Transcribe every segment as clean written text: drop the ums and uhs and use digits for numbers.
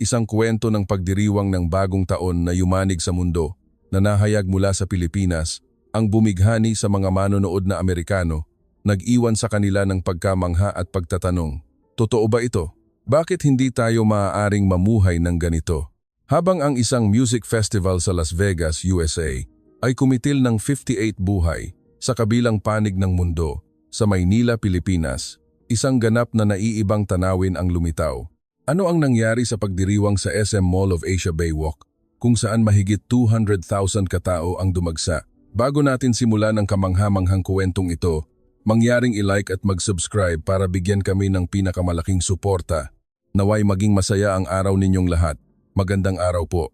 isang kwento ng pagdiriwang ng bagong taon na yumanig sa mundo, na nahayag mula sa Pilipinas, ang bumighani sa mga manonood na Amerikano, nag-iwan sa kanila ng pagkamangha at pagtatanong, totoo ba ito? Bakit hindi tayo maaaring mamuhay ng ganito? Habang ang isang music festival sa Las Vegas, USA, ay kumitil ng 58 buhay sa kabilang panig ng mundo, sa Maynila, Pilipinas, isang ganap na naiibang tanawin ang lumitaw. Ano ang nangyari sa pagdiriwang sa SM Mall of Asia Baywalk, kung saan mahigit 200,000 katao ang dumagsa? Bago natin simulan ang kamangha-manghang kwentong ito, mangyaring i-like at mag-subscribe para bigyan kami ng pinakamalaking suporta. Naway maging masaya ang araw ninyong lahat. Magandang araw po.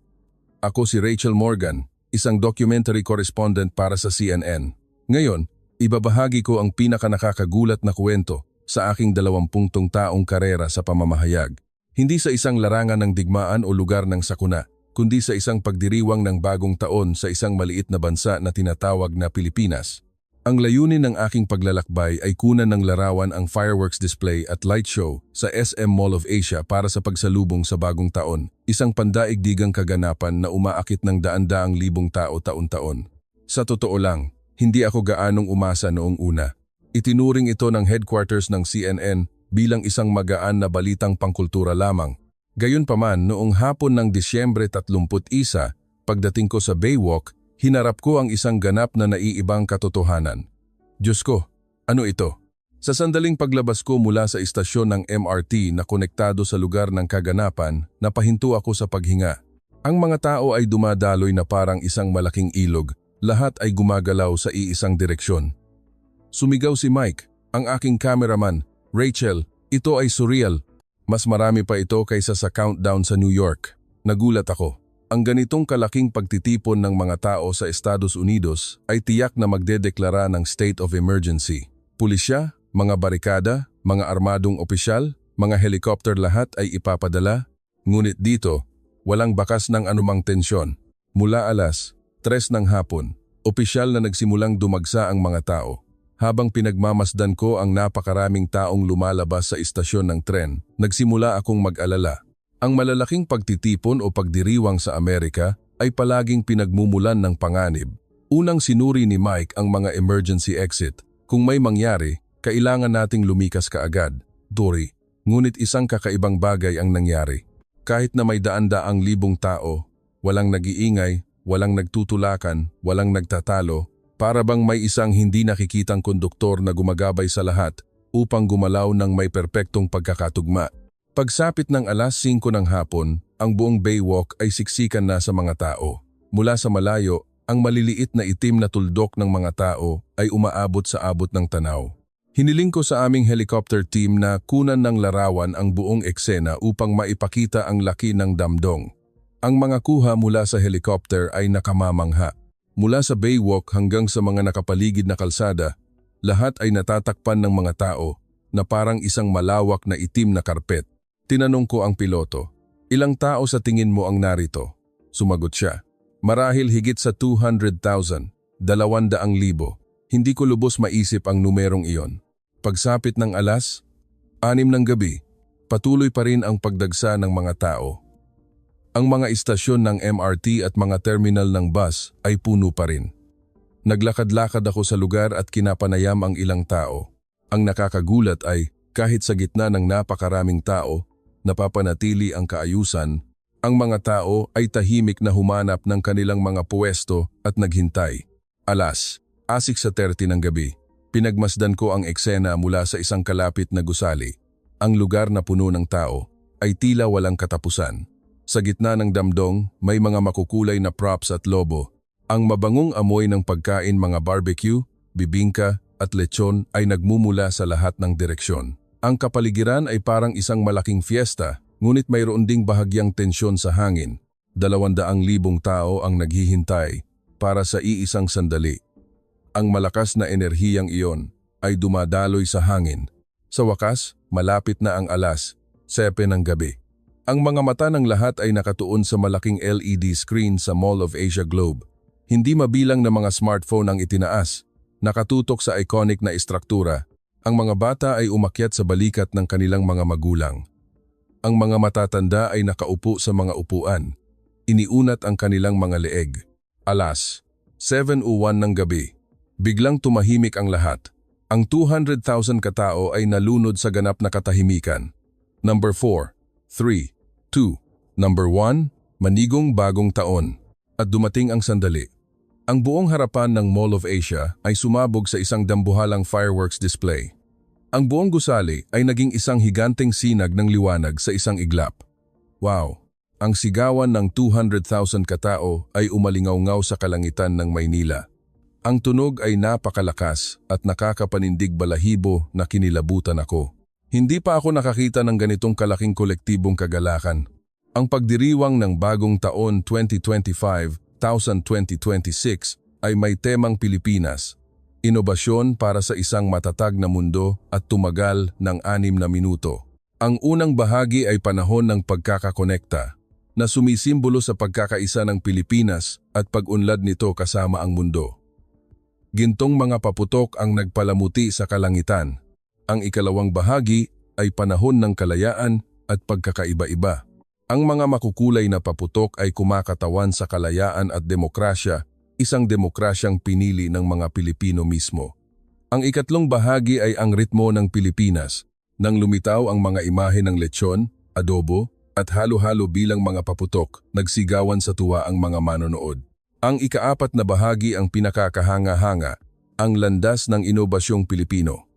Ako si Rachel Morgan, isang documentary correspondent para sa CNN. Ngayon, ibabahagi ko ang pinakanakakagulat na kwento sa aking 20 taong karera sa pamamahayag. Hindi sa isang larangan ng digmaan o lugar ng sakuna, kundi sa isang pagdiriwang ng bagong taon sa isang maliit na bansa na tinatawag na Pilipinas. Ang layunin ng aking paglalakbay ay kunan ng larawan ang fireworks display at light show sa SM Mall of Asia para sa pagsalubong sa bagong taon, isang pandaigdigang kaganapan na umaakit ng daan-daang libong tao taon-taon. Sa totoo lang, hindi ako gaanong umasa noong una. Itinuring ito ng headquarters ng CNN bilang isang magaan na balitang pangkultura lamang. Gayunpaman, noong hapon ng Disyembre 31, pagdating ko sa Baywalk, hinarap ko ang isang ganap na naiibang katotohanan. Diyos ko, ano ito? Sa sandaling paglabas ko mula sa istasyon ng MRT na konektado sa lugar ng kaganapan, napahinto ako sa paghinga. Ang mga tao ay dumadaloy na parang isang malaking ilog, lahat ay gumagalaw sa iisang direksyon. Sumigaw si Mike, ang aking cameraman. Rachel, ito ay surreal. Mas marami pa ito kaysa sa countdown sa New York. Nagulat ako. Ang ganitong kalaking pagtitipon ng mga tao sa Estados Unidos ay tiyak na magdedeklara ng state of emergency. Pulisya, mga barikada, mga armadong opisyal, mga helicopter, lahat ay ipapadala. Ngunit dito, walang bakas ng anumang tensyon. Mula alas 3 ng hapon, opisyal na nagsimulang dumagsa ang mga tao. Habang pinagmamasdan ko ang napakaraming taong lumalabas sa istasyon ng tren, nagsimula akong mag-alala. Ang malalaking pagtitipon o pagdiriwang sa Amerika ay palaging pinagmumulan ng panganib. Unang sinuri ni Mike ang mga emergency exit. Kung may mangyari, kailangan nating lumikas kaagad. Dory, ngunit isang kakaibang bagay ang nangyari. Kahit na may daan-daang libong tao, walang nag-iingay, walang nagtutulakan, walang nagtatalo, para bang may isang hindi nakikitang konduktor na gumagabay sa lahat upang gumalaw ng may perpektong pagkakatugma. Pagsapit ng alas 5 ng hapon, ang buong Baywalk ay siksikan na sa mga tao. Mula sa malayo, ang maliliit na itim na tuldok ng mga tao ay umaabot sa abot ng tanaw. Hiniling ko sa aming helicopter team na kunan ng larawan ang buong eksena upang maipakita ang laki ng damdong. Ang mga kuha mula sa helicopter ay nakamamangha. Mula sa Baywalk hanggang sa mga nakapaligid na kalsada, lahat ay natatakpan ng mga tao na parang isang malawak na itim na karpet. Tinanong ko ang piloto, ilang tao sa tingin mo ang narito? Sumagot siya, marahil higit sa 200,000, 200,000. Hindi ko lubos maisip ang numerong iyon. Pagsapit ng alas 6 ng gabi, patuloy pa rin ang pagdagsa ng mga tao. Ang mga istasyon ng MRT at mga terminal ng bus ay puno pa rin. Naglakad-lakad ako sa lugar at kinapanayam ang ilang tao. Ang nakakagulat ay kahit sa gitna ng napakaraming tao, napapanatili ang kaayusan. Ang mga tao ay tahimik na humanap ng kanilang mga puwesto at naghintay. Alas 6:30 ng gabi, pinagmasdan ko ang eksena mula sa isang kalapit na gusali. Ang lugar na puno ng tao ay tila walang katapusan. Sa gitna ng damdong, may mga makukulay na props at lobo. Ang mabangong amoy ng pagkain, mga barbecue, bibingka at lechon ay nagmumula sa lahat ng direksyon. Ang kapaligiran ay parang isang malaking fiesta, ngunit mayroon ding bahagyang tensyon sa hangin. 200,000 tao ang naghihintay para sa iisang sandali. Ang malakas na enerhiyang iyon ay dumadaloy sa hangin. Sa wakas, malapit na ang alas 7 ng gabi. Ang mga mata ng lahat ay nakatuon sa malaking LED screen sa Mall of Asia Globe. Hindi mabilang na mga smartphone ang itinaas, nakatutok sa iconic na istruktura. Ang mga bata ay umakyat sa balikat ng kanilang mga magulang. Ang mga matatanda ay nakaupo sa mga upuan. Iniunat ang kanilang mga leeg. Alas, 7:01 ng gabi. Biglang tumahimik ang lahat. Ang 200,000 katao ay nalunod sa ganap na katahimikan. Number 4, 3, 2, Number 1, manigong bagong taon. At dumating ang sandali. Ang buong harapan ng Mall of Asia ay sumabog sa isang dambuhalang fireworks display. Ang buong gusali ay naging isang higanteng sinag ng liwanag sa isang iglap. Wow! Ang sigawan ng 200,000 katao ay umalingaw-ngaw sa kalangitan ng Maynila. Ang tunog ay napakalakas at nakakapanindig balahibo na kinilabutan ako. Hindi pa ako nakakita ng ganitong kalaking kolektibong kagalakan. Ang pagdiriwang ng bagong taon 2026 ay may temang Pilipinas, inobasyon para sa isang matatag na mundo at tumagal ng 6 na minuto. Ang unang bahagi ay panahon ng pagkakakonekta, na sumisimbolo sa pagkakaisa ng Pilipinas at pag-unlad nito kasama ang mundo. Gintong mga paputok ang nagpalamuti sa kalangitan. Ang ikalawang bahagi ay panahon ng kalayaan at pagkakaiba-iba. Ang mga makukulay na paputok ay kumakatawan sa kalayaan at demokrasya, isang demokrasyang pinili ng mga Pilipino mismo. Ang ikatlong bahagi ay ang ritmo ng Pilipinas, nang lumitaw ang mga imahe ng lechon, adobo, at halo-halo bilang mga paputok, nagsigawan sa tuwa ang mga manonood. Ang ikaapat na bahagi ang pinakakahanga-hanga, ang landas ng inobasyong Pilipino.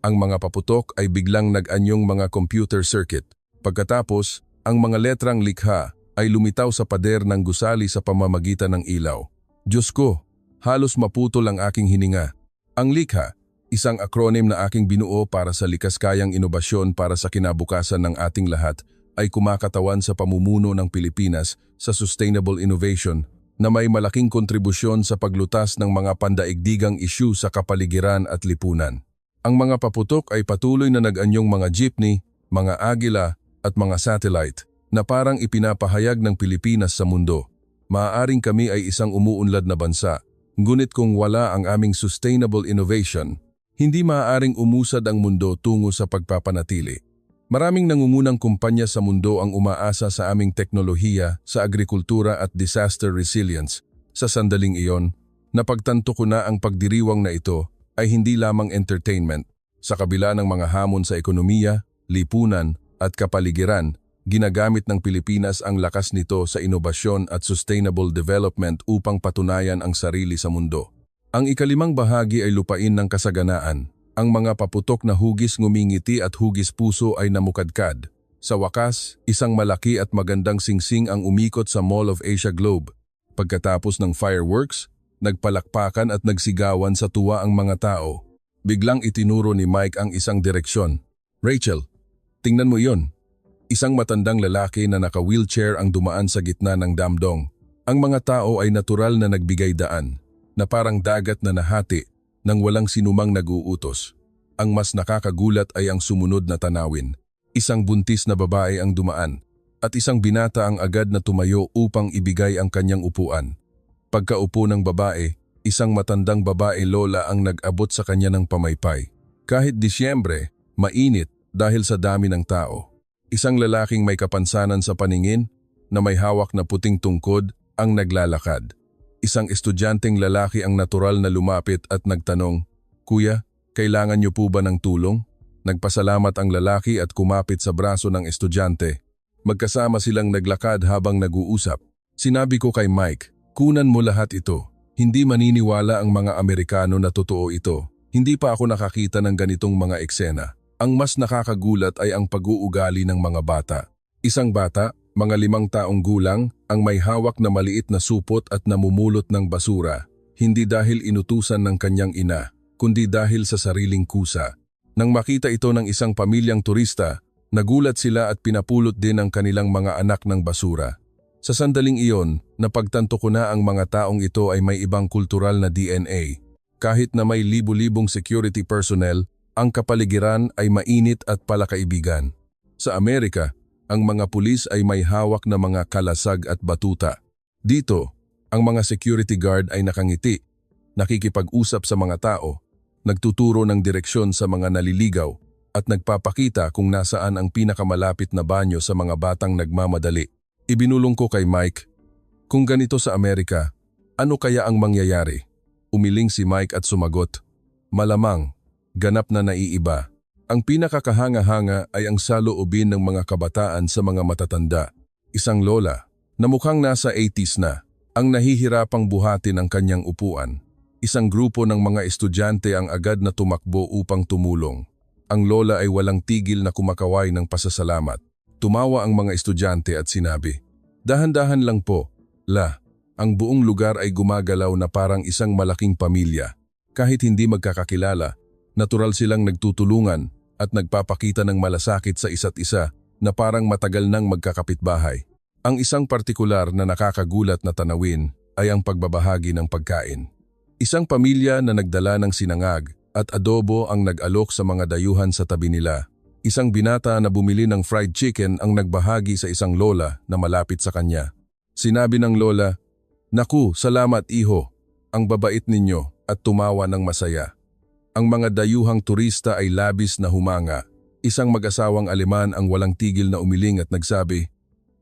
Ang mga paputok ay biglang nag-anyong mga computer circuit. Pagkatapos, ang mga letrang likha ay lumitaw sa pader ng gusali sa pamamagitan ng ilaw. Diyos ko, halos maputol ang aking hininga. Ang likha, isang acronym na aking binuo para sa likaskayang inobasyon para sa kinabukasan ng ating lahat, ay kumakatawan sa pamumuno ng Pilipinas sa sustainable innovation na may malaking kontribusyon sa paglutas ng mga pandaigdigang isyu sa kapaligiran at lipunan. Ang mga paputok ay patuloy na nag-anyong mga jeepney, mga agila at mga satellite na parang ipinapahayag ng Pilipinas sa mundo. Maaaring kami ay isang umuunlad na bansa, ngunit kung wala ang aming sustainable innovation, hindi maaaring umusad ang mundo tungo sa pagpapanatili. Maraming nangungunang kumpanya sa mundo ang umaasa sa aming teknolohiya, sa agrikultura at disaster resilience. Sa sandaling iyon, napagtanto ko na ang pagdiriwang na ito ay hindi lamang entertainment. Sa kabila ng mga hamon sa ekonomiya, lipunan at kapaligiran, ginagamit ng Pilipinas ang lakas nito sa inobasyon at sustainable development upang patunayan ang sarili sa mundo. Ang ikalimang bahagi ay lupain ng kasaganaan. Ang mga paputok na hugis ngumingiti at hugis puso ay namukadkad. Sa wakas, isang malaki at magandang singsing ang umikot sa Mall of Asia Globe. Pagkatapos ng fireworks, nagpalakpakan at nagsigawan sa tuwa ang mga tao. Biglang itinuro ni Mike ang isang direksyon. Rachel, tingnan mo iyon. Isang matandang lalaki na naka-wheelchair ang dumaan sa gitna ng damdong. Ang mga tao ay natural na nagbigay daan, na parang dagat na nahati, nang walang sinumang nag-uutos. Ang mas nakakagulat ay ang sumunod na tanawin. Isang buntis na babae ang dumaan, at isang binata ang agad na tumayo upang ibigay ang kanyang upuan. Pagkaupo ng babae, isang matandang babae lola ang nag-abot sa kanya ng pamaypay. Kahit Disyembre, mainit dahil sa dami ng tao. Isang lalaking may kapansanan sa paningin na may hawak na puting tungkod ang naglalakad. Isang estudyanteng lalaki ang natural na lumapit at nagtanong, "Kuya, kailangan niyo po ba ng tulong?" Nagpasalamat ang lalaki at kumapit sa braso ng estudyante. Magkasama silang naglakad habang nag-uusap. Sinabi ko kay Mike, "Kunan mo lahat ito. Hindi maniniwala ang mga Amerikano na totoo ito. Hindi pa ako nakakita ng ganitong mga eksena." Ang mas nakakagulat ay ang pag-uugali ng mga bata. Isang bata, mga 5 taong gulang, ang may hawak na maliit na supot at namumulot ng basura, hindi dahil inutusan ng kanyang ina, kundi dahil sa sariling kusa. Nang makita ito ng isang pamilyang turista, nagulat sila at pinapulot din ang kanilang mga anak ng basura. Sa sandaling iyon, napagtanto ko na ang mga taong ito ay may ibang kultural na DNA. Kahit na may libu-libong security personnel, ang kapaligiran ay mainit at palakaibigan. Sa Amerika, ang mga pulis ay may hawak na mga kalasag at batuta. Dito, ang mga security guard ay nakangiti, nakikipag-usap sa mga tao, nagtuturo ng direksyon sa mga naliligaw, at nagpapakita kung nasaan ang pinakamalapit na banyo sa mga batang nagmamadali. Ibinulong ko kay Mike, kung ganito sa Amerika, ano kaya ang mangyayari? Umiling si Mike at sumagot, malamang, ganap na naiiba. Ang pinakakahanga-hanga ay ang saloobin ng mga kabataan sa mga matatanda. Isang lola, na mukhang nasa 80s na, ang nahihirapang buhatin ang kanyang upuan. Isang grupo ng mga estudyante ang agad na tumakbo upang tumulong. Ang lola ay walang tigil na kumakaway ng pasasalamat. Tumawa ang mga estudyante at sinabi, dahan-dahan lang po, la. Ang buong lugar ay gumagalaw na parang isang malaking pamilya. Kahit hindi magkakakilala, natural silang nagtutulungan at nagpapakita ng malasakit sa isa't isa na parang matagal nang magkakapitbahay. Ang isang partikular na nakakagulat na tanawin ay ang pagbabahagi ng pagkain. Isang pamilya na nagdala ng sinangag at adobo ang nag-alok sa mga dayuhan sa tabi nila. Isang binata na bumili ng fried chicken ang nagbahagi sa isang lola na malapit sa kanya. Sinabi ng lola, naku, salamat iho, ang babait ninyo, at tumawa ng masaya. Ang mga dayuhang turista ay labis na humanga. Isang mag-asawang Aleman ang walang tigil na umiling at nagsabi,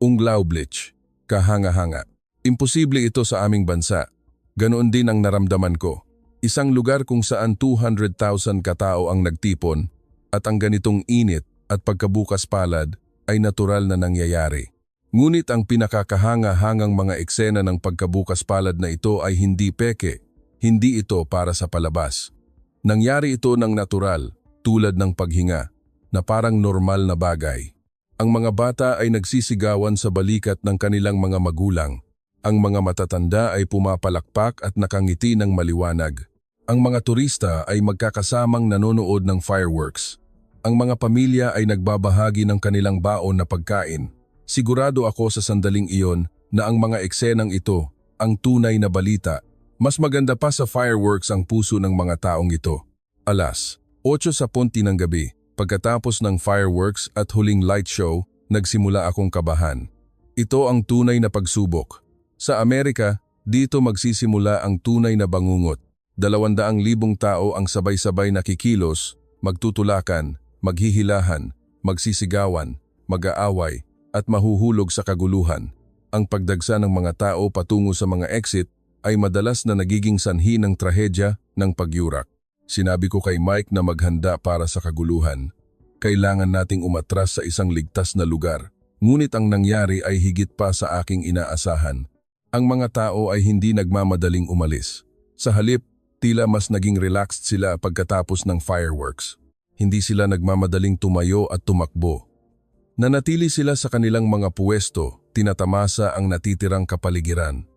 unglaublich, kahanga-hanga. Imposible ito sa aming bansa. Ganoon din ang naramdaman ko. Isang lugar kung saan 200,000 katao ang nagtipon at ang ganitong init at pagkabukas palad ay natural na nangyayari. Ngunit ang pinakakahanga-hangang mga eksena ng pagkabukas palad na ito ay hindi peke, hindi ito para sa palabas. Nangyari ito ng natural, tulad ng paghinga, na parang normal na bagay. Ang mga bata ay nagsisigawan sa balikat ng kanilang mga magulang. Ang mga matatanda ay pumapalakpak at nakangiti ng maliwanag. Ang mga turista ay magkakasamang nanonood ng fireworks. Ang mga pamilya ay nagbabahagi ng kanilang baon na pagkain. Sigurado ako sa sandaling iyon na ang mga eksenang ito, ang tunay na balita, mas maganda pa sa fireworks ang puso ng mga taong ito. Alas, 8:10 ng gabi, pagkatapos ng fireworks at huling light show, nagsimula akong kabahan. Ito ang tunay na pagsubok. Sa Amerika, dito magsisimula ang tunay na bangungot. 200,000 tao ang sabay-sabay nakikilos, magtutulakan, maghihilahan, magsisigawan, mag-aaway, at mahuhulog sa kaguluhan. Ang pagdagsa ng mga tao patungo sa mga exit ay madalas na nagiging sanhi ng trahedya ng pagyurak. Sinabi ko kay Mike na maghanda para sa kaguluhan. Kailangan nating umatras sa isang ligtas na lugar. Ngunit ang nangyari ay higit pa sa aking inaasahan. Ang mga tao ay hindi nagmamadaling umalis. Sa halip, tila mas naging relaxed sila pagkatapos ng fireworks. Hindi sila nagmamadaling tumayo at tumakbo. Nanatili sila sa kanilang mga puwesto, tinatamasa ang natitirang kapaligiran.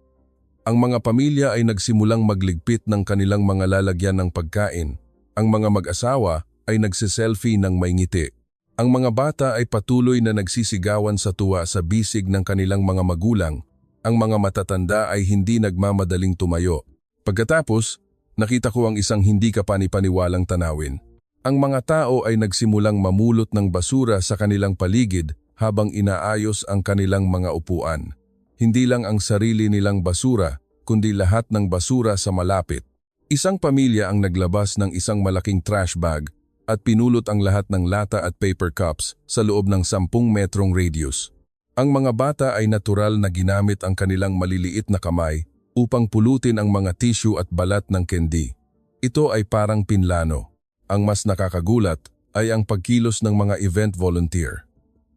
Ang mga pamilya ay nagsimulang magligpit ng kanilang mga lalagyan ng pagkain. Ang mga mag-asawa ay nagsiselfie ng may ngiti. Ang mga bata ay patuloy na nagsisigawan sa tuwa sa bisig ng kanilang mga magulang. Ang mga matatanda ay hindi nagmamadaling tumayo. Pagkatapos, nakita ko ang isang hindi kapani-paniwalang tanawin. Ang mga tao ay nagsimulang mamulot ng basura sa kanilang paligid habang inaayos ang kanilang mga upuan. Hindi lang ang sarili nilang basura, kundi lahat ng basura sa malapit. Isang pamilya ang naglabas ng isang malaking trash bag at pinulot ang lahat ng lata at paper cups sa loob ng 10 metrong radius. Ang mga bata ay natural na ginamit ang kanilang maliliit na kamay upang pulutin ang mga tissue at balat ng candy. Ito ay parang pinlano. Ang mas nakakagulat ay ang pagkilos ng mga event volunteer.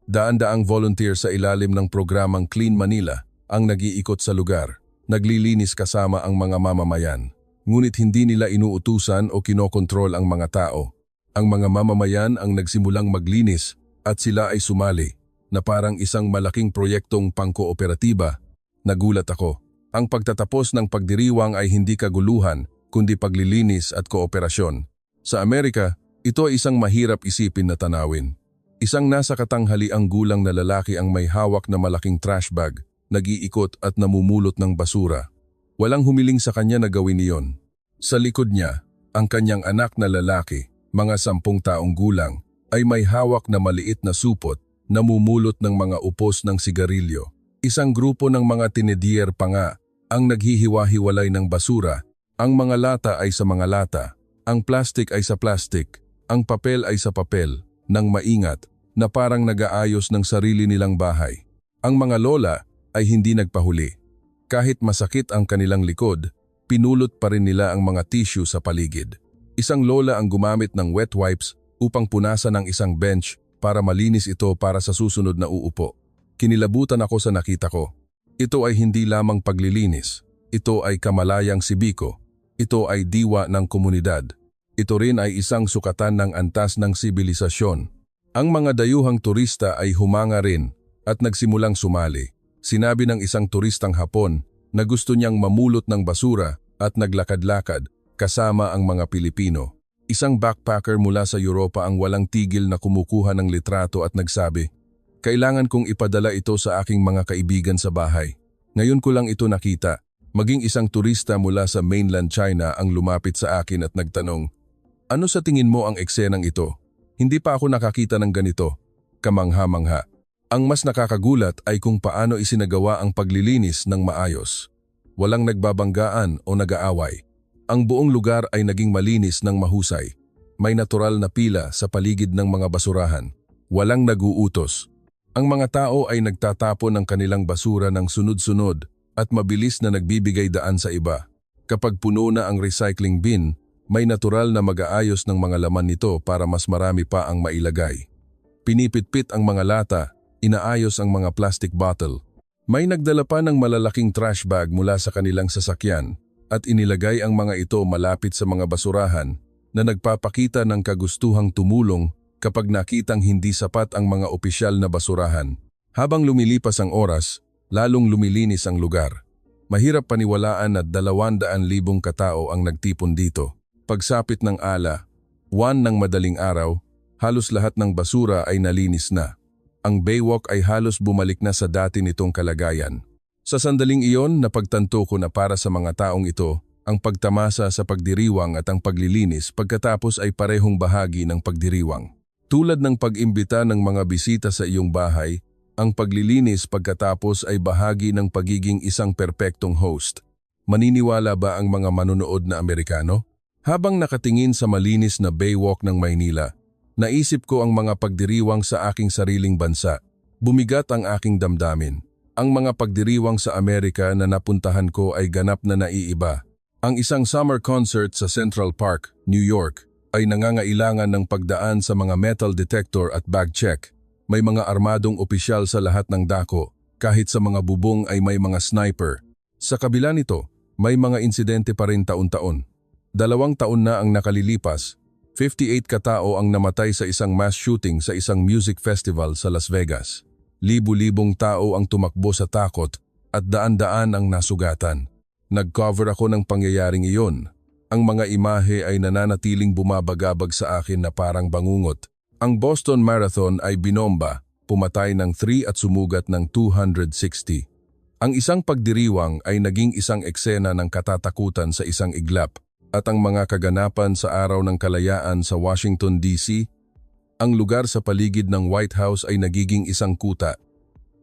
Daan-daang volunteer sa ilalim ng programang Clean Manila ang nag-iikot sa lugar, naglilinis kasama ang mga mamamayan. Ngunit hindi nila inuutusan o kinokontrol ang mga tao. Ang mga mamamayan ang nagsimulang maglinis at sila ay sumali, na parang isang malaking proyektong pangkooperatiba. Nagulat ako. Ang pagtatapos ng pagdiriwang ay hindi kaguluhan, kundi paglilinis at kooperasyon. Sa Amerika, ito ay isang mahirap isipin na tanawin. Isang nasa katanghaliang gulang na lalaki ang may hawak na malaking trash bag, nag-iikot at namumulot ng basura. Walang humiling sa kanya na gawin iyon. Sa likod niya, ang kanyang anak na lalaki, mga 10 taong gulang, ay may hawak na maliit na supot, namumulot ng mga upos ng sigarilyo. Isang grupo ng mga tinedier pa nga ang naghihiwa-hiwalay ng basura. Ang mga lata ay sa mga lata. Ang plastik ay sa plastik, ang papel ay sa papel, ng maingat na parang nag-aayos ng sarili nilang bahay. Ang mga lola ay hindi nagpahuli. Kahit masakit ang kanilang likod, pinulot pa rin nila ang mga tissue sa paligid. Isang lola ang gumamit ng wet wipes upang punasan ang isang bench para malinis ito para sa susunod na uupo. Kinilabutan ako sa nakita ko. Ito ay hindi lamang paglilinis. Ito ay kamalayang sibiko. Ito ay diwa ng komunidad. Ito rin ay isang sukatan ng antas ng sibilisasyon. Ang mga dayuhang turista ay humanga rin at nagsimulang sumali. Sinabi ng isang turistang Hapon na gusto niyang mamulot ng basura at naglakad-lakad kasama ang mga Pilipino. Isang backpacker mula sa Europa ang walang tigil na kumukuha ng litrato at nagsabi, "Kailangan kong ipadala ito sa aking mga kaibigan sa bahay. Ngayon ko lang ito nakita." Maging isang turista mula sa mainland China ang lumapit sa akin at nagtanong, "Ano sa tingin mo ang eksenang ito? Hindi pa ako nakakita ng ganito." Kamangha-mangha. Ang mas nakakagulat ay kung paano isinagawa ang paglilinis ng maayos. Walang nagbabanggaan o nag-aaway. Ang buong lugar ay naging malinis ng mahusay. May natural na pila sa paligid ng mga basurahan. Walang nag-uutos. Ang mga tao ay nagtatapon ng kanilang basura ng sunod-sunod at mabilis na nagbibigay daan sa iba. Kapag puno na ang recycling bin, may natural na mag-aayos ng mga laman nito para mas marami pa ang mailagay. Pinipitpit ang mga lata, inaayos ang mga plastic bottle. May nagdala pa ng malalaking trash bag mula sa kanilang sasakyan at inilagay ang mga ito malapit sa mga basurahan na nagpapakita ng kagustuhang tumulong kapag nakitang hindi sapat ang mga opisyal na basurahan. Habang lumilipas ang oras, lalong lumilinis ang lugar. Mahirap paniwalaan na 200,000 katao ang nagtipon dito. Pagsapit ng 1 ng madaling araw, halos lahat ng basura ay nalinis na. Ang Baywalk ay halos bumalik na sa dati nitong kalagayan. Sa sandaling iyon, napagtanto ko na para sa mga taong ito, ang pagtamasa sa pagdiriwang at ang paglilinis pagkatapos ay parehong bahagi ng pagdiriwang. Tulad ng pag-imbita ng mga bisita sa iyong bahay, ang paglilinis pagkatapos ay bahagi ng pagiging isang perpektong host. Maniniwala ba ang mga manonood na Amerikano? Habang nakatingin sa malinis na Baywalk ng Maynila, naisip ko ang mga pagdiriwang sa aking sariling bansa. Bumigat ang aking damdamin. Ang mga pagdiriwang sa Amerika na napuntahan ko ay ganap na naiiba. Ang isang summer concert sa Central Park, New York, ay nangangailangan ng pagdaan sa mga metal detector at bag check. May mga armadong opisyal sa lahat ng dako, kahit sa mga bubong ay may mga sniper. Sa kabila nito, may mga insidente pa rin taon-taon. 2 taon na ang nakalilipas, 58 katao ang namatay sa isang mass shooting sa isang music festival sa Las Vegas. Libu-libong tao ang tumakbo sa takot at daan-daan ang nasugatan. Nag-cover ako ng pangyayaring iyon. Ang mga imahe ay nananatiling bumabagabag sa akin na parang bangungot. Ang Boston Marathon ay binomba, pumatay ng 3 at sumugat ng 260. Ang isang pagdiriwang ay naging isang eksena ng katatakutan sa isang iglap, at ang mga kaganapan sa Araw ng Kalayaan sa Washington, D.C., ang lugar sa paligid ng White House ay nagiging isang kuta.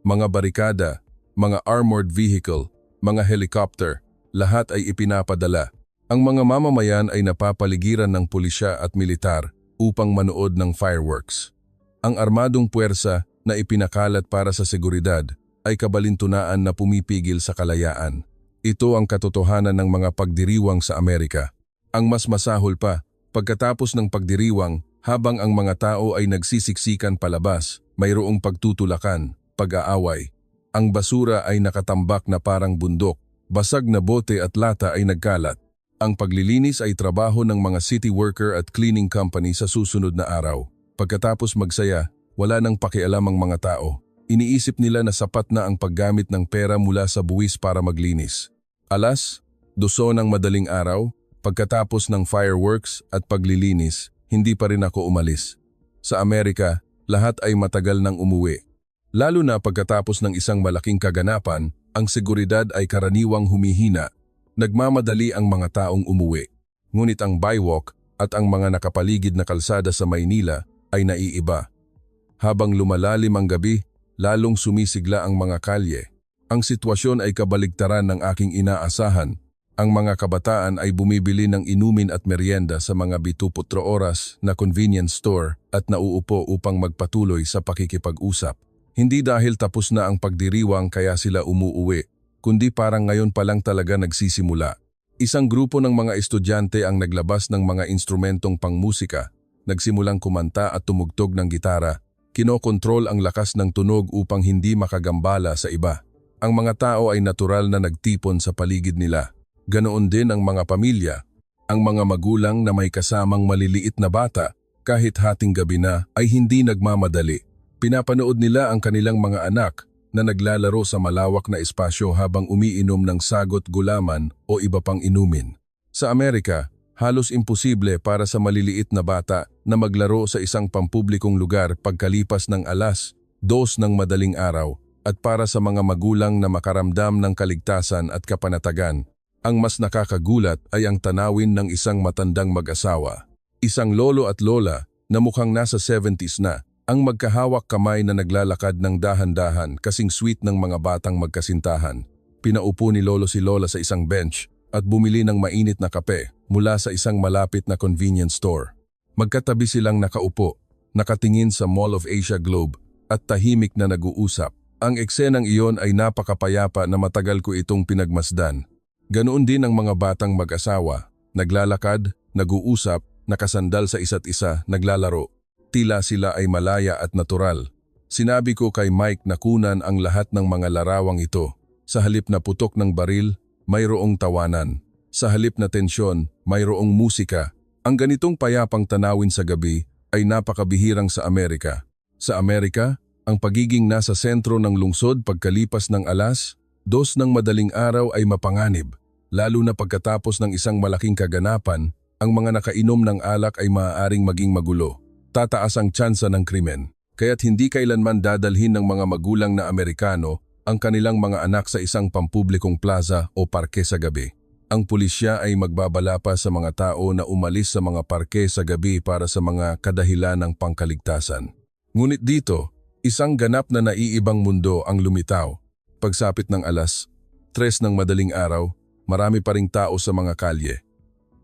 Mga barikada, mga armored vehicle, mga helicopter, lahat ay ipinapadala. Ang mga mamamayan ay napapaligiran ng pulisya at militar upang manood ng fireworks. Ang armadong puwersa na ipinakalat para sa seguridad ay kabalintunaan na pumipigil sa kalayaan. Ito ang katotohanan ng mga pagdiriwang sa Amerika. Ang mas masahol pa, pagkatapos ng pagdiriwang, habang ang mga tao ay nagsisiksikan palabas, mayroong pagtutulakan, pag-aaway. Ang basura ay nakatambak na parang bundok, basag na bote at lata ay nagkalat. Ang paglilinis ay trabaho ng mga city worker at cleaning company sa susunod na araw. Pagkatapos magsaya, wala nang pakialam ang mga tao. Iniisip nila na sapat na ang paggamit ng pera mula sa buwis para maglinis. 2:00 ng madaling araw, pagkatapos ng fireworks at paglilinis, hindi pa rin ako umalis. Sa Amerika, lahat ay matagal nang umuwi. Lalo na pagkatapos ng isang malaking kaganapan, ang seguridad ay karaniwang humihina. Nagmamadali ang mga taong umuwi. Ngunit ang Baywalk at ang mga nakapaligid na kalsada sa Maynila ay naiiba. Habang lumalalim ang gabi, lalong sumisigla ang mga kalye. Ang sitwasyon ay kabaligtaran ng aking inaasahan. Ang mga kabataan ay bumibili ng inumin at merienda sa mga 24 oras na convenience store at nauupo upang magpatuloy sa pakikipag-usap. Hindi dahil tapos na ang pagdiriwang kaya sila umuuwi, kundi parang ngayon pa lang talaga nagsisimula. Isang grupo ng mga estudyante ang naglabas ng mga instrumentong pangmusika, nagsimulang kumanta at tumugtog ng gitara, kinokontrol ang lakas ng tunog upang hindi makagambala sa iba. Ang mga tao ay natural na nagtipon sa paligid nila. Ganoon din ang mga pamilya. Ang mga magulang na may kasamang maliliit na bata, kahit hating gabi na, ay hindi nagmamadali. Pinapanood nila ang kanilang mga anak na naglalaro sa malawak na espasyo habang umiinom ng sagot gulaman o iba pang inumin. Sa Amerika, halos imposible para sa maliliit na bata na maglaro sa isang pampublikong lugar pagkalipas ng 2:00 ng madaling araw at para sa mga magulang na makaramdam ng kaligtasan at kapanatagan. Ang mas nakakagulat ay ang tanawin ng isang matandang mag-asawa. Isang lolo at lola na mukhang nasa 70s na, ang magkahawak kamay na naglalakad ng dahan-dahan kasing sweet ng mga batang magkasintahan. Pinaupo ni lolo si lola sa isang bench at bumili ng mainit na kape mula sa isang malapit na convenience store. Magkatabi silang nakaupo, nakatingin sa Mall of Asia Globe at tahimik na nag-uusap. Ang eksenang iyon ay napakapayapa na matagal ko itong pinagmasdan. Ganoon din ang mga batang mag-asawa, naglalakad, nag-uusap, nakasandal sa isa't isa, naglalaro. Tila sila ay malaya at natural. Sinabi ko kay Mike na kunan ang lahat ng mga larawang ito. Sa halip na putok ng baril, mayroong tawanan. Sa halip na tensyon, mayroong musika. Ang ganitong payapang tanawin sa gabi ay napakabihirang sa Amerika. Sa Amerika, ang pagiging nasa sentro ng lungsod pagkalipas ng 2:00 ng madaling araw ay mapanganib. Lalo na pagkatapos ng isang malaking kaganapan, ang mga nakainom ng alak ay maaaring maging magulo. Tataas ang tsansa ng krimen, kaya't hindi kailanman dadalhin ng mga magulang na Amerikano ang kanilang mga anak sa isang pampublikong plaza o parke sa gabi. Ang pulisya ay magbabala pa sa mga tao na umalis sa mga parke sa gabi para sa mga kadahilan ng pangkaligtasan. Ngunit dito, isang ganap na naiibang mundo ang lumitaw. Pagsapit ng 3:00 ng madaling araw, marami pa ring tao sa mga kalye.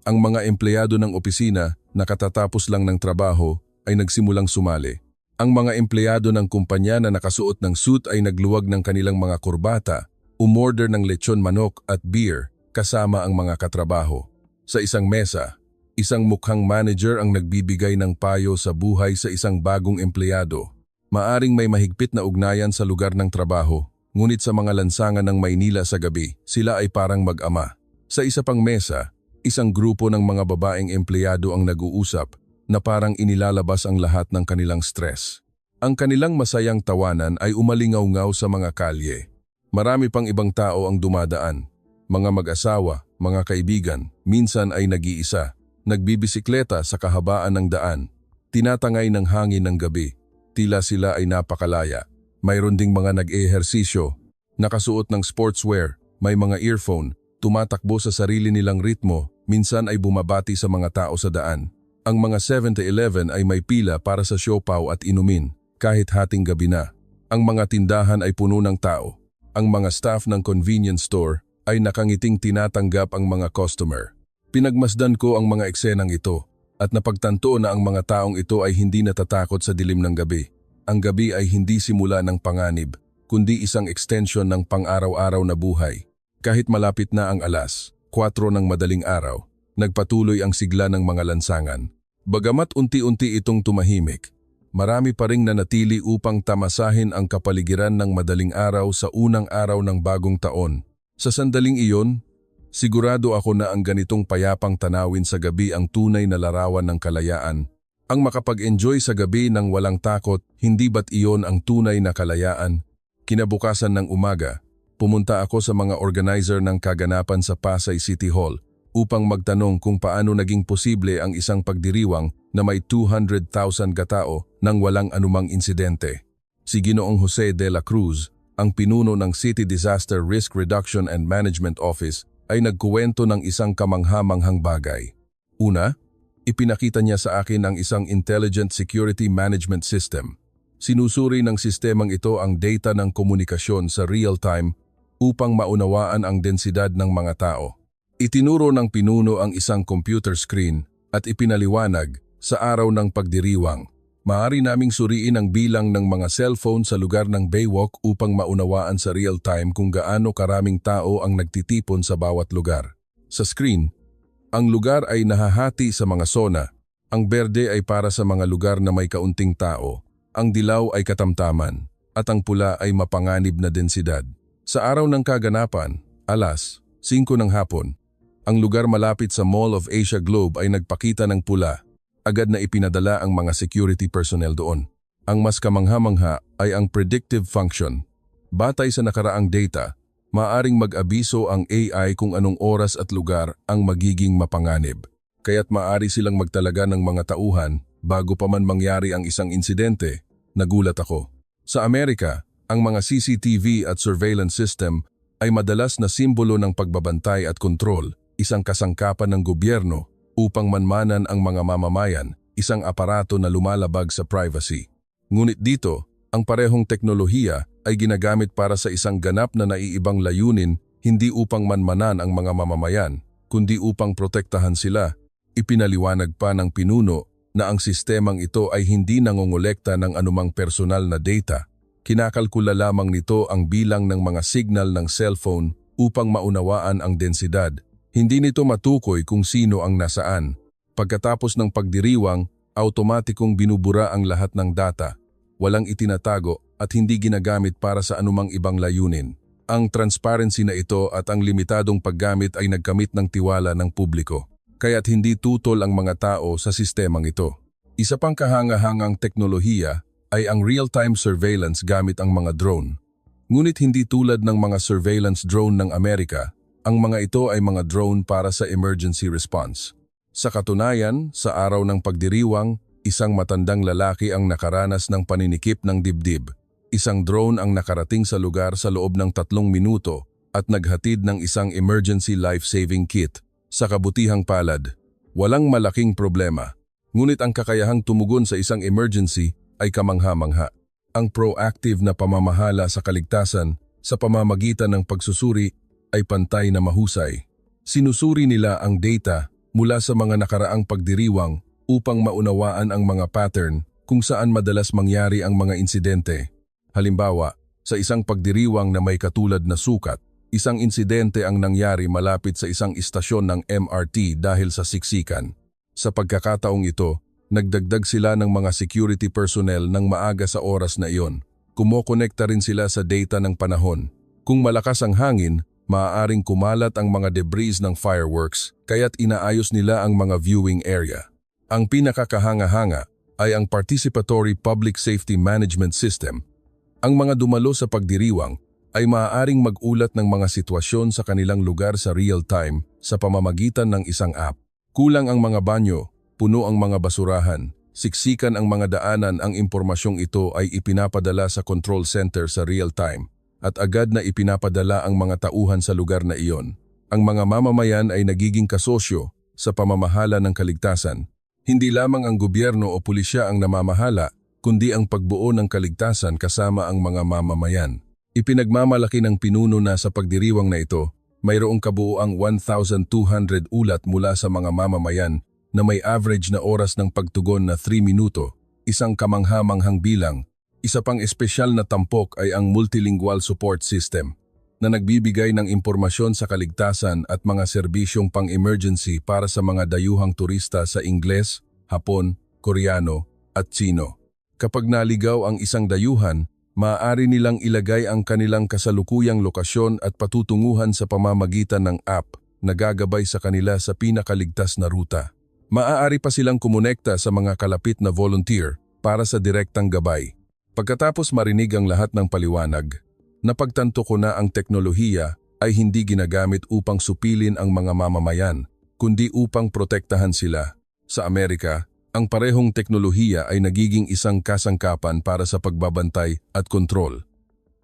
Ang mga empleyado ng opisina na katatapos lang ng trabaho ay nagsimulang sumali. Ang mga empleyado ng kumpanya na nakasuot ng suit ay nagluwag ng kanilang mga kurbata, umorder ng lechon manok at beer kasama ang mga katrabaho. Sa isang mesa, isang mukhang manager ang nagbibigay ng payo sa buhay sa isang bagong empleyado. Maaring may mahigpit na ugnayan sa lugar ng trabaho, ngunit sa mga lansangan ng Maynila sa gabi, sila ay parang mag-ama. Sa isa pang mesa, isang grupo ng mga babaeng empleyado ang nag-uusap na parang inilalabas ang lahat ng kanilang stress. Ang kanilang masayang tawanan ay umalingaw-ngaw sa mga kalye. Marami pang ibang tao ang dumadaan. Mga mag-asawa, mga kaibigan, minsan ay nag-iisa. Nagbibisikleta sa kahabaan ng daan. Tinatangay ng hangin ng gabi. Tila sila ay napakalaya. Mayroon ding mga nag-ehersisyo, nakasuot ng sportswear, may mga earphone, tumatakbo sa sarili nilang ritmo, minsan ay bumabati sa mga tao sa daan. Ang mga 7-Eleven ay may pila para sa siopaw at inumin, kahit hating gabi na. Ang mga tindahan ay puno ng tao. Ang mga staff ng convenience store ay nakangiting tinatanggap ang mga customer. Pinagmasdan ko ang mga eksenang ito at napagtanto na ang mga taong ito ay hindi natatakot sa dilim ng gabi. Ang gabi ay hindi simula ng panganib, kundi isang extension ng pang-araw-araw na buhay. Kahit malapit na ang 4:00 ng madaling araw, nagpatuloy ang sigla ng mga lansangan. Bagamat unti-unti itong tumahimik, marami pa ring nanatili upang tamasahin ang kapaligiran ng madaling araw sa unang araw ng bagong taon. Sa sandaling iyon, sigurado ako na ang ganitong payapang tanawin sa gabi ang tunay na larawan ng kalayaan. Ang makapag-enjoy sa gabi ng walang takot, hindi ba't iyon ang tunay na kalayaan? Kinabukasan ng umaga, pumunta ako sa mga organizer ng kaganapan sa Pasay City Hall upang magtanong kung paano naging posible ang isang pagdiriwang na may 200,000 katao nang walang anumang insidente. Si Ginoong Jose de la Cruz, ang pinuno ng City Disaster Risk Reduction and Management Office, ay nagkuwento ng isang kamangha-manghang bagay. Una, ipinakita niya sa akin ang isang Intelligent Security Management System. Sinusuri ng sistemang ito ang data ng komunikasyon sa real-time upang maunawaan ang densidad ng mga tao. Itinuro ng pinuno ang isang computer screen at ipinaliwanag sa araw ng pagdiriwang. Maaari naming suriin ang bilang ng mga cellphone sa lugar ng Baywalk upang maunawaan sa real time kung gaano karaming tao ang nagtitipon sa bawat lugar. Sa screen, ang lugar ay nahahati sa mga zona. Ang berde ay para sa mga lugar na may kaunting tao, ang dilaw ay katamtaman, at ang pula ay mapanganib na densidad. Sa araw ng kaganapan, alas 5 ng hapon, ang lugar malapit sa Mall of Asia Globe ay nagpakita ng pula. Agad na ipinadala ang mga security personnel doon. Ang mas kamangha-mangha ay ang predictive function. Batay sa nakaraang data, maaaring mag-abiso ang AI kung anong oras at lugar ang magiging mapanganib. Kaya't maaari silang magtalaga ng mga tauhan bago pa man mangyari ang isang insidente. Nagulat ako. Sa Amerika, ang mga CCTV at surveillance system ay madalas na simbolo ng pagbabantay at kontrol, isang kasangkapan ng gobyerno upang manmanan ang mga mamamayan, isang aparato na lumalabag sa privacy. Ngunit dito, ang parehong teknolohiya ay ginagamit para sa isang ganap na naiibang layunin, hindi upang manmanan ang mga mamamayan, kundi upang protektahan sila. Ipinaliwanag pa ng pinuno na ang sistemang ito ay hindi nangongolekta ng anumang personal na data. Kinakalkula lamang nito ang bilang ng mga signal ng cellphone upang maunawaan ang densidad. Hindi nito matukoy kung sino ang nasaan. Pagkatapos ng pagdiriwang, automatikong binubura ang lahat ng data. Walang itinatago at hindi ginagamit para sa anumang ibang layunin. Ang transparency na ito at ang limitadong paggamit ay nagkamit ng tiwala ng publiko. Kaya't hindi tutol ang mga tao sa sistemang ito. Isa pang kahanga-hangang teknolohiya ay ang real-time surveillance gamit ang mga drone. Ngunit hindi tulad ng mga surveillance drone ng Amerika, ang mga ito ay mga drone para sa emergency response. Sa katunayan, sa araw ng pagdiriwang, isang matandang lalaki ang nakaranas ng paninikip ng dibdib. Isang drone ang nakarating sa lugar sa loob ng 3 minuto at naghatid ng isang emergency life-saving kit. Sa kabutihang palad, walang malaking problema. Ngunit ang kakayahang tumugon sa isang emergency ay kamangha-mangha. Ang proactive na pamamahala sa kaligtasan sa pamamagitan ng pagsusuri ay pantay na mahusay. Sinusuri nila ang data mula sa mga nakaraang pagdiriwang upang maunawaan ang mga pattern kung saan madalas mangyari ang mga insidente. Halimbawa, sa isang pagdiriwang na may katulad na sukat, isang insidente ang nangyari malapit sa isang istasyon ng MRT dahil sa siksikan. Sa pagkakataong ito, nagdagdag sila ng mga security personnel ng maaga sa oras na iyon. Kumokonekta rin sila sa data ng panahon. Kung malakas ang hangin, maaaring kumalat ang mga debris ng fireworks, kaya't inaayos nila ang mga viewing area. Ang pinakakahanga-hanga ay ang Participatory Public Safety Management System. Ang mga dumalo sa pagdiriwang ay maaaring mag-ulat ng mga sitwasyon sa kanilang lugar sa real time sa pamamagitan ng isang app. Kulang ang mga banyo, puno ang mga basurahan, siksikan ang mga daanan, ang impormasyong ito ay ipinapadala sa control center sa real time at agad na ipinapadala ang mga tauhan sa lugar na iyon. Ang mga mamamayan ay nagiging kasosyo sa pamamahala ng kaligtasan. Hindi lamang ang gobyerno o pulisya ang namamahala, kundi ang pagbuo ng kaligtasan kasama ang mga mamamayan. Ipinagmamalaki ng pinuno na sa pagdiriwang na ito, mayroong kabuuang 1,200 ulat mula sa mga mamamayan na may average na oras ng pagtugon na 3 minuto, isang kamangha-manghang bilang. Isa pang espesyal na tampok ay ang multilingual support system na nagbibigay ng impormasyon sa kaligtasan at mga serbisyong pang-emergency para sa mga dayuhang turista sa Ingles, Hapon, Koreano at Tsino. Kapag naligaw ang isang dayuhan, maaari nilang ilagay ang kanilang kasalukuyang lokasyon at patutunguhan sa pamamagitan ng app na gagabay sa kanila sa pinakaligtas na ruta. Maaari pa silang kumonekta sa mga kalapit na volunteer para sa direktang gabay. Pagkatapos marinig ang lahat ng paliwanag, napagtanto ko na ang teknolohiya ay hindi ginagamit upang supilin ang mga mamamayan, kundi upang protektahan sila. Sa Amerika, ang parehong teknolohiya ay nagiging isang kasangkapan para sa pagbabantay at kontrol.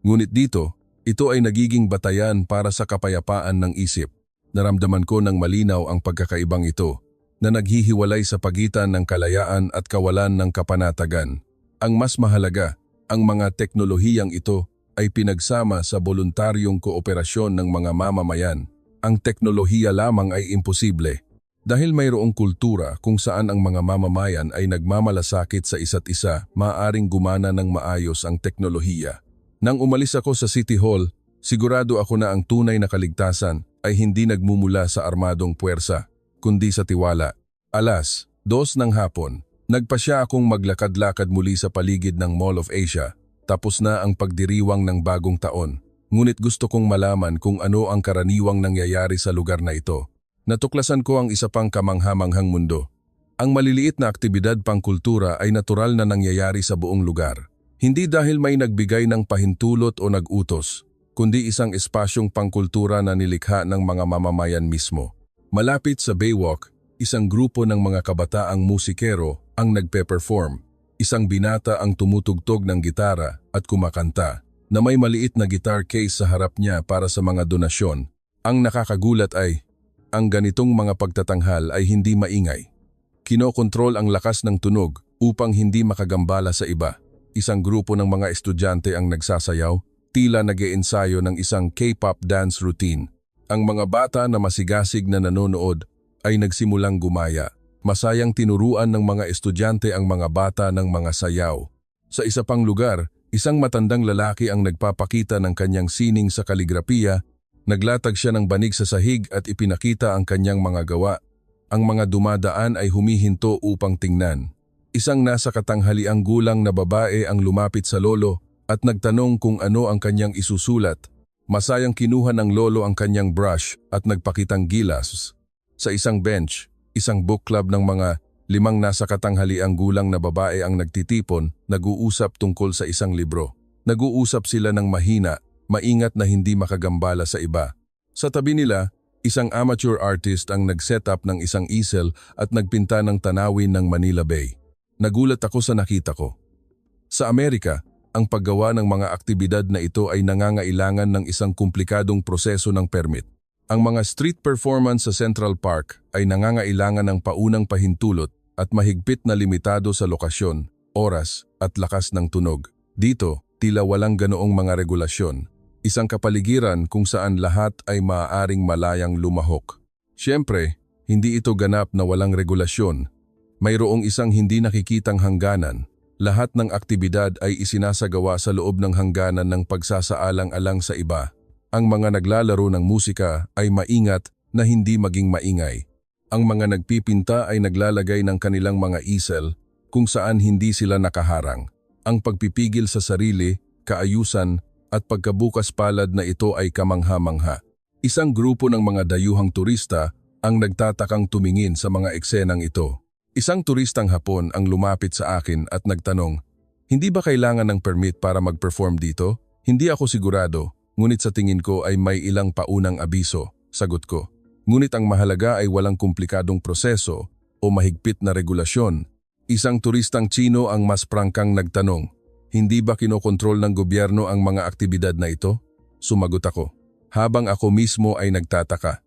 Ngunit dito, ito ay nagiging batayan para sa kapayapaan ng isip. Naramdaman ko ng malinaw ang pagkakaibang ito, na naghihiwalay sa pagitan ng kalayaan at kawalan ng kapanatagan. Ang mas mahalaga, ang mga teknolohiyang ito ay pinagsama sa voluntaryong kooperasyon ng mga mamamayan. ang teknolohiya lamang ay imposible. Dahil mayroong kultura kung saan ang mga mamamayan ay nagmamalasakit sa isa't isa, maaaring gumana ng maayos ang teknolohiya. Nang umalis ako sa City Hall, sigurado ako na ang tunay na kaligtasan ay hindi nagmumula sa armadong puwersa, kundi sa tiwala. 2:00 ng hapon, nagpasya akong maglakad-lakad muli sa paligid ng Mall of Asia. Tapos na ang pagdiriwang ng bagong taon. Ngunit gusto kong malaman kung ano ang karaniwang nangyayari sa lugar na ito. Natuklasan ko ang isa pang kamanghamanghang mundo. Ang maliliit na aktibidad pangkultura ay natural na nangyayari sa buong lugar. Hindi dahil may nagbigay ng pahintulot o nag-utos, kundi isang espasyong pangkultura na nilikha ng mga mamamayan mismo. Malapit sa Baywalk, isang grupo ng mga kabataang musikero ang nagpe-perform. Isang binata ang tumutugtog ng gitara at kumakanta na may maliit na guitar case sa harap niya para sa mga donasyon. Ang nakakagulat ay, ang ganitong mga pagtatanghal ay hindi maingay. Kinokontrol ang lakas ng tunog upang hindi makagambala sa iba. Isang grupo ng mga estudyante ang nagsasayaw, tila nag-iensayo ng isang K-pop dance routine. Ang mga bata na masigasig na nanonood ay nagsimulang gumaya. Masayang tinuruan ng mga estudyante ang mga bata ng mga sayaw. Sa isa pang lugar, isang matandang lalaki ang nagpapakita ng kanyang sining sa kaligrapiya. Naglatag siya ng banig sa sahig at ipinakita ang kanyang mga gawa. Ang mga dumadaan ay humihinto upang tingnan. Isang nasa katanghaliang gulang na babae ang lumapit sa lolo at nagtanong kung ano ang kanyang isusulat. Masayang kinuha ng lolo ang kanyang brush at nagpakitang gilas. Sa isang bench, isang book club ng mga 5 nasa katanghaliang gulang na babae ang nagtitipon, nag-uusap tungkol sa isang libro. Nag-uusap sila ng mahina, maingat na hindi makagambala sa iba. Sa tabi nila, isang amateur artist ang nag-set up ng isang easel at nagpinta ng tanawin ng Manila Bay. Nagulat ako sa nakita ko. Sa Amerika, ang paggawa ng mga aktibidad na ito ay nangangailangan ng isang komplikadong proseso ng permit. Ang mga street performance sa Central Park ay nangangailangan ng paunang pahintulot at mahigpit na limitado sa lokasyon, oras at lakas ng tunog. Dito, tila walang ganoong mga regulasyon. Isang kapaligiran kung saan lahat ay maaaring malayang lumahok. Siyempre, hindi ito ganap na walang regulasyon. Mayroong isang hindi nakikitang hangganan. Lahat ng aktibidad ay isinasagawa sa loob ng hangganan ng pagsasaalang-alang sa iba. Ang mga naglalaro ng musika ay maingat na hindi maging maingay. Ang mga nagpipinta ay naglalagay ng kanilang mga easel kung saan hindi sila nakaharang. Ang pagpipigil sa sarili, kaayusan, at pagkabukas palad na ito ay kamangha-mangha. Isang grupo ng mga dayuhang turista ang nagtatakang tumingin sa mga eksenang ito. Isang turistang Hapon ang lumapit sa akin at nagtanong, "Hindi ba kailangan ng permit para mag-perform dito?" "Hindi ako sigurado, ngunit sa tingin ko ay may ilang paunang abiso," sagot ko. Ngunit ang mahalaga ay walang komplikadong proseso o mahigpit na regulasyon. Isang turistang Tsino ang mas prangkang nagtanong, "Hindi ba kinokontrol ng gobyerno ang mga aktibidad na ito?" Sumagot ako, habang ako mismo ay nagtataka.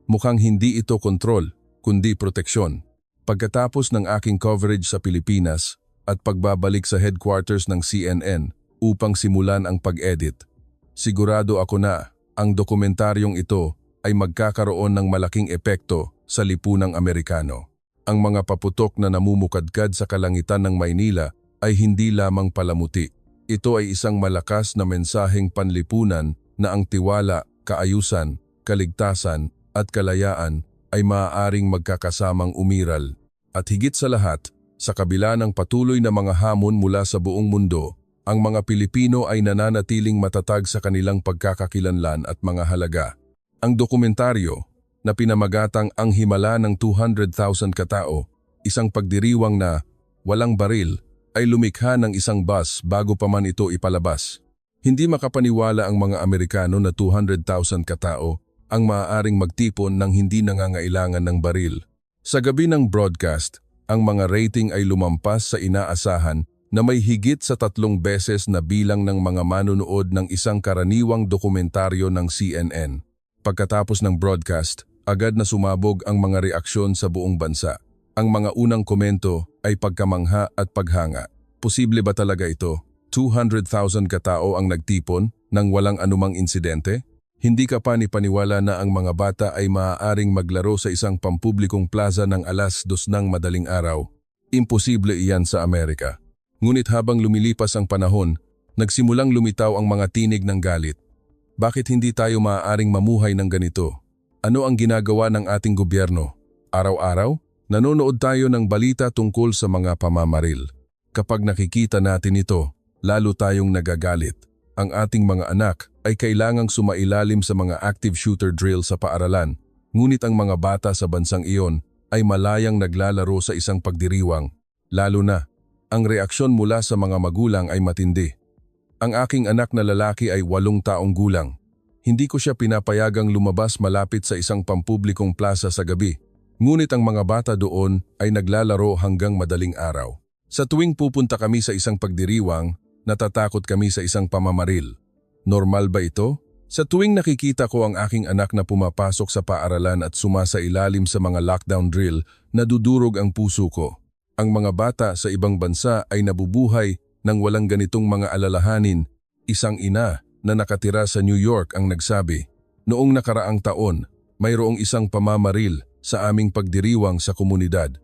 Mukhang hindi ito kontrol, kundi proteksyon. Pagkatapos ng aking coverage sa Pilipinas at pagbabalik sa headquarters ng CNN upang simulan ang pag-edit, sigurado ako na ang dokumentaryong ito ay magkakaroon ng malaking epekto sa lipunang Amerikano. Ang mga paputok na namumukadkad sa kalangitan ng Maynila ay hindi lamang palamuti. Ito ay isang malakas na mensaheng panlipunan na ang tiwala, kaayusan, kaligtasan at kalayaan ay maaaring magkakasamang umiral. At higit sa lahat, sa kabila ng patuloy na mga hamon mula sa buong mundo, ang mga Pilipino ay nananatiling matatag sa kanilang pagkakakilanlan at mga halaga. Ang dokumentaryo, na pinamagatang Ang Himala ng 200,000 Katao, isang pagdiriwang na walang baril, ay lumikha ng isang bus bago pa man ito ipalabas. Hindi makapaniwala ang mga Amerikano na 200,000 katao ang maaaring magtipon ng hindi nangangailangan ng baril. Sa gabi ng broadcast, ang mga rating ay lumampas sa inaasahan na may higit sa 3 beses na bilang ng mga manunood ng isang karaniwang dokumentaryo ng CNN. Pagkatapos ng broadcast, agad na sumabog ang mga reaksyon sa buong bansa. Ang mga unang komento ay pagkamangha at paghanga. Posible ba talaga ito? 200,000 katao ang nagtipon nang walang anumang insidente? Hindi ka panipaniwala na ang mga bata ay maaaring maglaro sa isang pampublikong plaza ng alas 2 ng madaling araw. Imposible iyan sa Amerika. Ngunit habang lumilipas ang panahon, nagsimulang lumitaw ang mga tinig ng galit. Bakit hindi tayo maaaring mamuhay ng ganito? Ano ang ginagawa ng ating gobyerno? Araw-araw, nanonood tayo ng balita tungkol sa mga pamamaril. Kapag nakikita natin ito, lalo tayong nagagalit. Ang ating mga anak ay kailangang sumailalim sa mga active shooter drill sa paaralan, ngunit ang mga bata sa bansang iyon ay malayang naglalaro sa isang pagdiriwang. Lalo na, ang reaksyon mula sa mga magulang ay matindi. Ang aking anak na lalaki ay 8 taong gulang. Hindi ko siya pinapayagang lumabas malapit sa isang pampublikong plaza sa gabi, ngunit ang mga bata doon ay naglalaro hanggang madaling araw. Sa tuwing pupunta kami sa isang pagdiriwang, natatakot kami sa isang pamamaril. Normal ba ito? Sa tuwing nakikita ko ang aking anak na pumapasok sa paaralan at sumasailalim sa mga lockdown drill, nadudurog ang puso ko. Ang mga bata sa ibang bansa ay nabubuhay nang walang ganitong mga alalahanin. Isang ina na nakatira sa New York ang nagsabi, "Noong nakaraang taon, mayroong isang pamamaril sa aming pagdiriwang sa komunidad.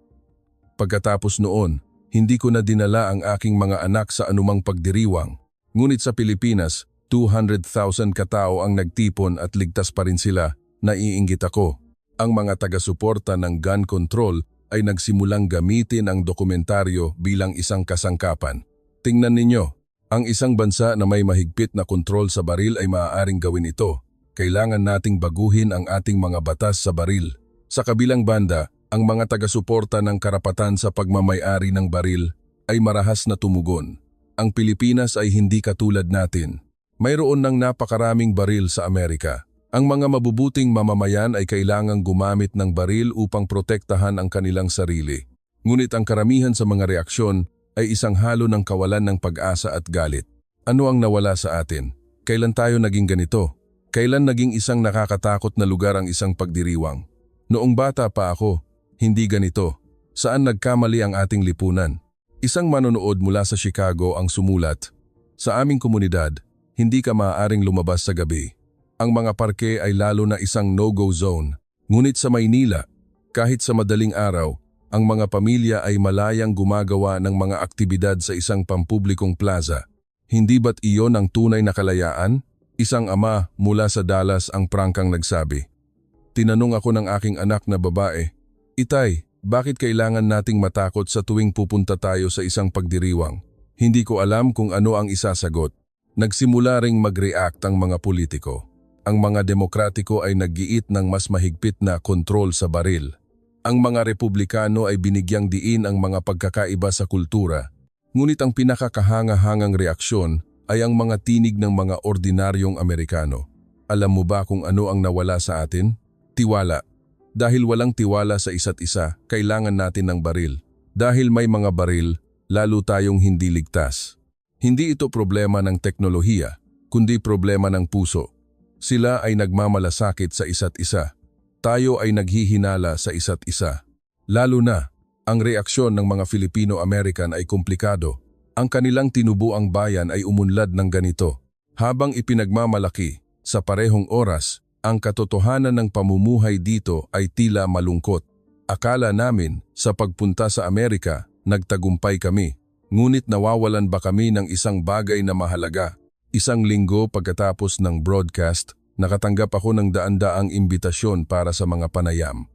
Pagkatapos noon, hindi ko na dinala ang aking mga anak sa anumang pagdiriwang. Ngunit sa Pilipinas, 200,000 katao ang nagtipon at ligtas pa rin sila. Naiinggit ako." Ang mga taga-suporta ng gun control ay nagsimulang gamitin ang dokumentaryo bilang isang kasangkapan. Tingnan ninyo, ang isang bansa na may mahigpit na kontrol sa baril ay maaaring gawin ito. Kailangan nating baguhin ang ating mga batas sa baril. Sa kabilang banda, ang mga taga-suporta ng karapatan sa pagmamay-ari ng baril ay marahas na tumugon. Ang Pilipinas ay hindi katulad natin. Mayroon ng napakaraming baril sa Amerika. Ang mga mabubuting mamamayan ay kailangang gumamit ng baril upang protektahan ang kanilang sarili. Ngunit ang karamihan sa mga reaksyon ay isang halo ng kawalan ng pag-asa at galit. Ano ang nawala sa atin? Kailan tayo naging ganito? Kailan naging isang nakakatakot na lugar ang isang pagdiriwang? Noong bata pa ako, hindi ganito. Saan nagkamali ang ating lipunan? Isang manonood mula sa Chicago ang sumulat, "Sa aming komunidad, hindi ka maaaring lumabas sa gabi. Ang mga parke ay lalo na isang no-go zone. Ngunit sa Maynila, kahit sa madaling araw, ang mga pamilya ay malayang gumagawa ng mga aktibidad sa isang pampublikong plaza. Hindi ba't iyon ang tunay na kalayaan?" Isang ama mula sa Dallas ang prangkang nagsabi. Tinanong ako ng aking anak na babae, "Itay, bakit kailangan nating matakot sa tuwing pupunta tayo sa isang pagdiriwang?" Hindi ko alam kung ano ang isasagot. Nagsimula ring mag-react ang mga politiko. Ang mga demokratiko ay naggiit ng mas mahigpit na kontrol sa baril. Ang mga republikano ay binigyang diin ang mga pagkakaiba sa kultura. Ngunit ang pinakakahangahangang reaksyon ay ang mga tinig ng mga ordinaryong Amerikano. Alam mo ba kung ano ang nawala sa atin? Tiwala. Dahil walang tiwala sa isa't isa, kailangan natin ng baril. Dahil may mga baril, lalo tayong hindi ligtas. Hindi ito problema ng teknolohiya, kundi problema ng puso. Sila ay nagmamalasakit sa isa't isa. Tayo ay naghihinala sa isa't isa. Lalo na, ang reaksyon ng mga Filipino-American ay komplikado. Ang kanilang tinubuang bayan ay umunlad ng ganito. Habang ipinagmamalaki, sa parehong oras, ang katotohanan ng pamumuhay dito ay tila malungkot. Akala namin, sa pagpunta sa Amerika, nagtagumpay kami. Ngunit nawawalan ba kami ng isang bagay na mahalaga? Isang linggo pagkatapos ng broadcast, nakatanggap ako ng daan-daang imbitasyon para sa mga panayam.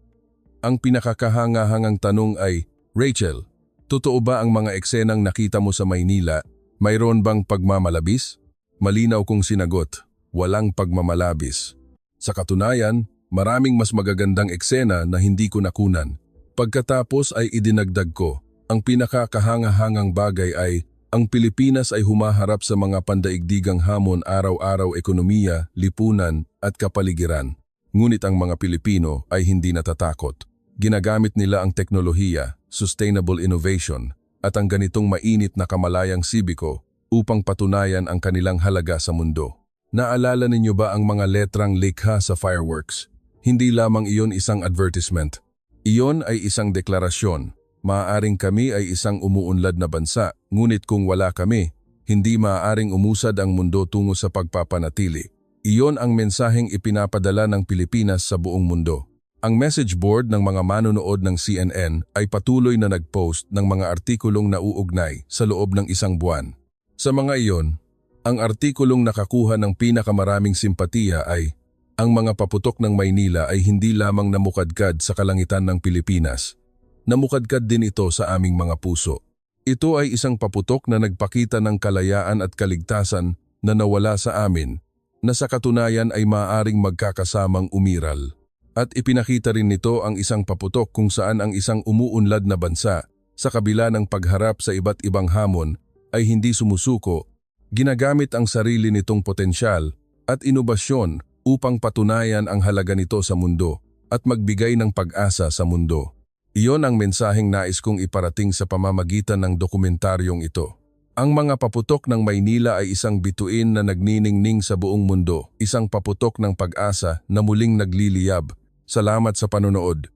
Ang pinakakahangahangang tanong ay, "Rachel, totoo ba ang mga eksenang nakita mo sa Maynila? Mayroon bang pagmamalabis?" Malinaw kong sinagot, "Walang pagmamalabis." Sa katunayan, maraming mas magagandang eksena na hindi ko nakunan. Pagkatapos ay idinagdag ko, ang pinakakahangahangang bagay ay, ang Pilipinas ay humaharap sa mga pandaigdigang hamon araw-araw ekonomiya, lipunan at kapaligiran. Ngunit ang mga Pilipino ay hindi natatakot. Ginagamit nila ang teknolohiya, sustainable innovation, at ang ganitong mainit na kamalayang sibiko upang patunayan ang kanilang halaga sa mundo. Naalala ninyo ba ang mga letrang likha sa fireworks? Hindi lamang iyon isang advertisement. Iyon ay isang deklarasyon. Maaaring kami ay isang umuunlad na bansa, ngunit kung wala kami, hindi maaaring umusad ang mundo tungo sa pagpapanatili. Iyon ang mensaheng ipinapadala ng Pilipinas sa buong mundo. Ang message board ng mga manonood ng CNN ay patuloy na nag-post ng mga artikulong nauugnay sa loob ng isang buwan. Sa mga iyon, ang artikulong nakakuha ng pinakamaraming simpatiya ay ang mga paputok ng Maynila ay hindi lamang namukadkad sa kalangitan ng Pilipinas. Namukadkad din ito sa aming mga puso. Ito ay isang paputok na nagpakita ng kalayaan at kaligtasan na nawala sa amin, na sa katunayan ay maaaring magkakasamang umiral. At ipinakita rin nito ang isang paputok kung saan ang isang umuunlad na bansa sa kabila ng pagharap sa iba't ibang hamon ay hindi sumusuko, ginagamit ang sarili nitong potensyal at inobasyon upang patunayan ang halaga nito sa mundo at magbigay ng pag-asa sa mundo. Iyon ang mensaheng nais kong iparating sa pamamagitan ng dokumentaryong ito. Ang mga paputok ng Maynila ay isang bituin na nagniningning sa buong mundo, isang paputok ng pag-asa na muling nagliliyab. Salamat sa panonood.